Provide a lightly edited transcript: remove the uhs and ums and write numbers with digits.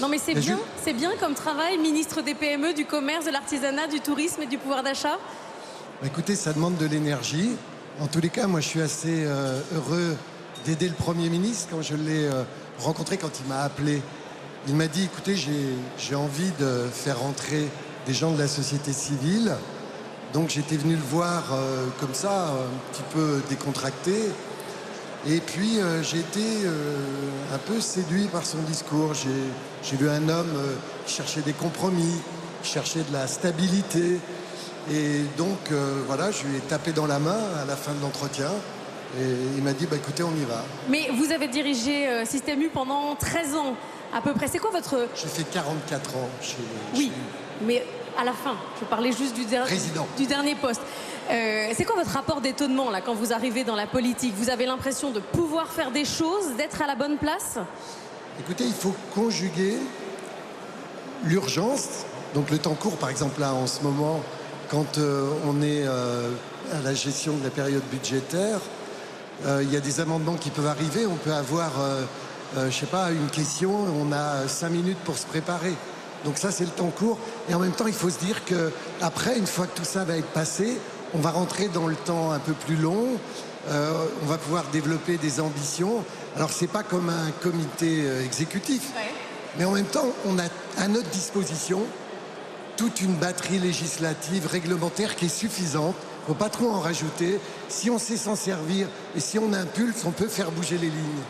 Non mais Mais c'est bien comme travail, ministre des PME, du commerce, de l'artisanat, du tourisme et du pouvoir d'achat. Écoutez, ça demande de l'énergie. En tous les cas, moi, je suis assez heureux d'aider le Premier ministre. Quand je l'ai rencontré, quand il m'a appelé, il m'a dit, écoutez, j'ai envie de faire rentrer des gens de la société civile. Donc j'étais venu le voir comme ça, un petit peu décontracté. Et puis j'ai été un peu séduit par son discours. J'ai vu un homme qui cherchait des compromis, qui cherchait de la stabilité. Et donc voilà, je lui ai tapé dans la main à la fin de l'entretien. Et il m'a dit, bah, écoutez, on y va. Mais vous avez dirigé Système U pendant 13 ans à peu près. C'est quoi votre... J'ai fait 44 ans Oui, mais à la fin, je parlais juste du dernier poste. C'est quoi votre rapport d'étonnement là quand vous arrivez dans la politique? Vous avez l'impression de pouvoir faire des choses, d'être à la bonne place? Écoutez, il faut conjuguer l'urgence, donc le temps court, par exemple là en ce moment, quand on est à la gestion de la période budgétaire, il y a des amendements qui peuvent arriver. On peut avoir, je sais pas, une question, on a 5 minutes pour se préparer. Donc ça, c'est le temps court. Et en même temps, il faut se dire qu'après, une fois que tout ça va être passé, on va rentrer dans le temps un peu plus long. On va pouvoir développer des ambitions. Alors, c'est pas comme un comité exécutif. Ouais. Mais en même temps, on a à notre disposition toute une batterie législative, réglementaire qui est suffisante. Il ne faut pas trop en rajouter. Si on sait s'en servir et si on impulse, on peut faire bouger les lignes.